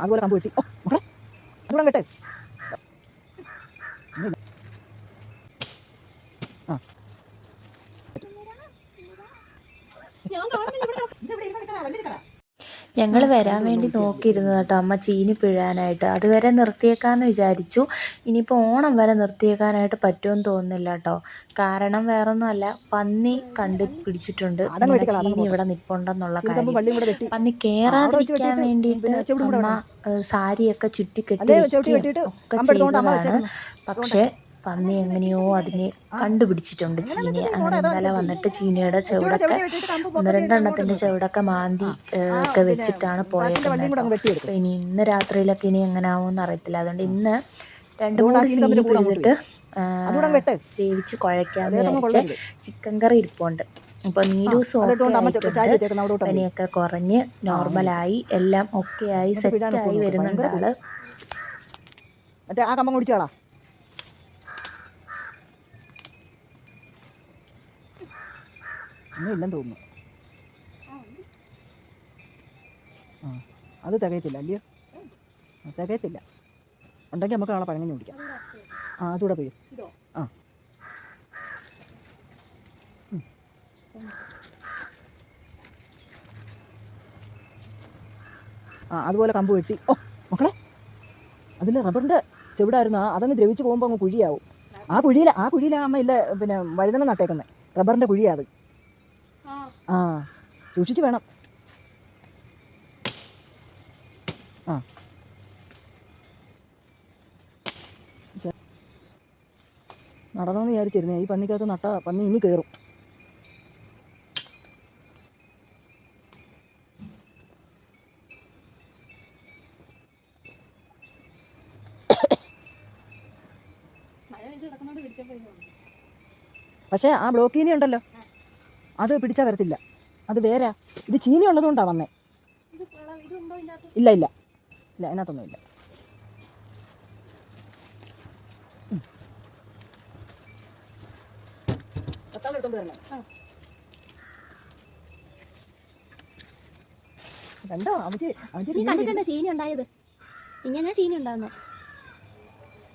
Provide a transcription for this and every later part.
അതുപോലെ കമ്പ് വെട്ടി. ഓ മക്കളെ അതുകൂടെ വെട്ടേ. ആ ഞങ്ങൾ വരാൻ വേണ്ടി നോക്കിയിരുന്നത് കേട്ടോ അമ്മ ചീനി പിഴാനായിട്ട്. അതുവരെ നിർത്തിയേക്കാമെന്ന് വിചാരിച്ചു. ഇനിയിപ്പോൾ ഓണം വരെ നിർത്തിയേക്കാനായിട്ട് പറ്റുമെന്ന് തോന്നുന്നില്ല കേട്ടോ. കാരണം വേറൊന്നുമല്ല, പന്നി പിടിച്ചിട്ടുണ്ട് ഇങ്ങനെ ചീനി ഇവിടെ നിൽപ്പുണ്ടെന്നുള്ള കാര്യം. പന്നി കയറാതിരിക്കാൻ വേണ്ടിയിട്ട് അമ്മ സാരിയൊക്കെ ചുറ്റിക്കെട്ടി വെക്കുകയും ഒക്കെ ചെയ്തതാണ്. പക്ഷേ പന്നി എങ്ങനെയോ അതിനെ കണ്ടുപിടിച്ചിട്ടുണ്ട് ചീനിയെ. അങ്ങനെ ഇന്നലെ വന്നിട്ട് ചീനിയുടെ ചുവടൊക്കെ 1-2 എണ്ണത്തിൻ്റെ ചുവടൊക്കെ മാന്തി ഒക്കെ വെച്ചിട്ടാണ് പോയേക്കുന്നത് കേട്ടോ. അപ്പോൾ ഇനി ഇന്ന് രാത്രിയിലൊക്കെ ഇനി എങ്ങനെ ആവുമെന്ന് അറിയത്തില്ല. അതുകൊണ്ട് ഇന്ന് 2-3 ചീനി പിഴുതിട്ട് വേവിച്ച് കുഴയ്ക്കാമെന്ന് വിചാരിച്ച് ചിക്കൻ കറി ഇരിപ്പുണ്ട്. അപ്പോൾ നീരൂസും ഒക്കെ ആയിട്ടുണ്ട്. പനിയൊക്കെ കുറഞ്ഞ് നോർമലായി എല്ലാം ഒക്കെ ആയി സെറ്റായി വരുന്നുണ്ട് ആള്. മറ്റേ ആ കമ്പം കുടിച്ചോളാം. ഒന്നും ഇല്ലെന്ന് തോന്നുന്നു. ആ അത് തികയത്തില്ല അല്ലയോ? തികയത്തില്ല. ഉണ്ടെങ്കിൽ നമുക്ക് നാളെ പഴങ്ങഞ്ഞ് കുടിക്കാം. ആ അതുകൂടെ പോയി. ആ ആ അതുപോലെ കമ്പ് വെട്ടി. ഓ മക്കളെ അതിൽ റബ്ബറിൻ്റെ ചെവിടായിരുന്നു. അതങ്ങ് ദ്രവിച്ച് പോകുമ്പോൾ അങ്ങ് കുഴിയാവും. ആ കുഴിയിലാണ് അമ്മ ഇല്ല പിന്നെ വഴുതന നട്ടേക്കുന്നത്. റബ്ബറിൻ്റെ കുഴിയാണ് അത്. ആ സൂക്ഷിച്ച് വേണം. ആ നടണമെന്ന് വിചാരിച്ചിരുന്നേ. ഈ പന്നിക്കകത്ത് നട്ട പന്നി ഇനി കയറും. പക്ഷേ ആ ബ്ലോക്കീനി ഉണ്ടല്ലോ, അത് പിടിച്ചാൽ വരത്തില്ല. അത് വേറെ ഇത് ചീനി ഉള്ളതുകൊണ്ടാണ് വന്നേ. ഇല്ല ഇല്ല ഇല്ല അതിനകത്തൊന്നും ഇല്ല. കണ്ടോ കണ്ടിട്ടുണ്ടോ ചീനി ഉണ്ടായത്? ഇങ്ങനെ ചീനി ഉണ്ടാകുന്ന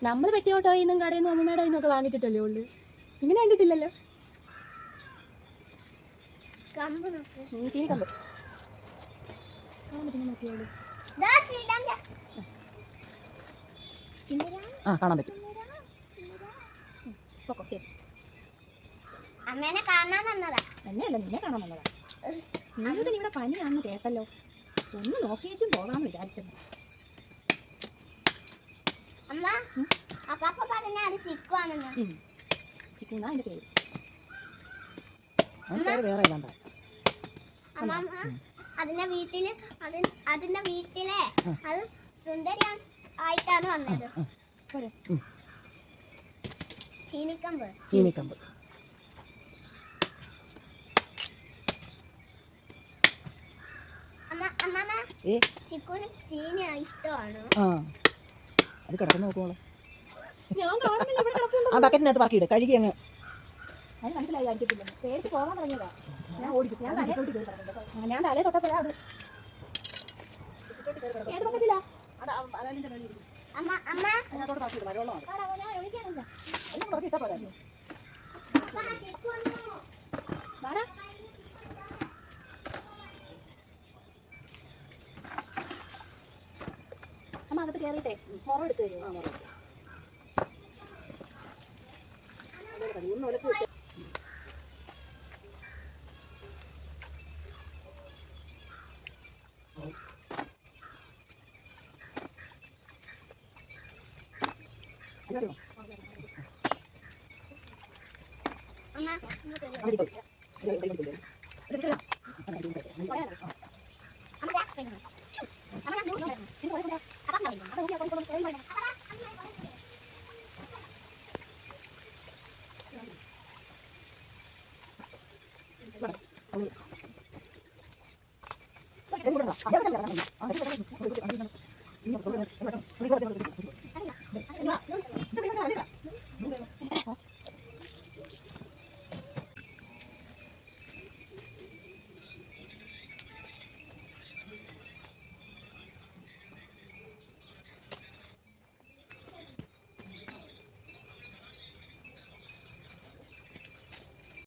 നമ്മൾ വെട്ടിയോട്ടോയിൽ നിന്നും കടയിൽ നിന്നും അമ്മമ്മയുടെ നിന്നൊക്കെ വാങ്ങിച്ചിട്ടല്ലേ ഉള്ളു. ഇങ്ങനെ കണ്ടിട്ടില്ലല്ലോ. ചീനി കമ്പ് കാണാൻ പറ്റും. അമ്മേനെ കാണാൻ വന്നതാ. എന്നെയല്ല നിന്നെ കാണാൻ വന്നതാ. നിങ്ങൾക്ക് ഇവിടെ പനിയാണെന്ന് കേട്ടല്ലോ. ഒന്ന് നോക്കിയേച്ചും പോകാമെന്ന് വിചാരിച്ചത്. അമ്മ അപ്പാപ്പ പറഞ്ഞ അത് ചിക്കുവാണെന്ന്. ചിക്കുന്നാ അതിന്റെ പേര്. വേറെ അമ്മ അതിന്റെ വീട്ടിലെ അത് സുന്ദരി ആയിട്ടാണ് വന്നത്. ചീനിക്കമ്പ് ചിക്കുന് ചീനി ഇഷ്ടമാണ്. അത് കിടക്കുന്ന നോക്കുമോളെ. ആ ബക്കറ്റിനകത്ത് പറക്കിയിട്, കഴുകി അങ്ങ്. അത് മനസ്സിലായി ആയിരിക്കത്തില്ല. പേടിച്ച് പോകാൻ തുടങ്ങിയതാ. ഞാൻ ഓടിക്കും. ഞാൻ തലേ തൊട്ടപ്പോഴാ അത്. ഏത് ബക്കറ്റില്ല? അമ്മ അമ്മ അതിനകത്തോട്ട് പറക്കിയിട്. മഴവെള്ളമാണ്. ഞാൻ ഒഴിക്കാനില്ല. എല്ലാം പറക്കിയിട്ടാ പോരാ. അമ്മ അകത്ത് കയറിയിട്ടേ മുറ എടുത്ത് തരുമോ?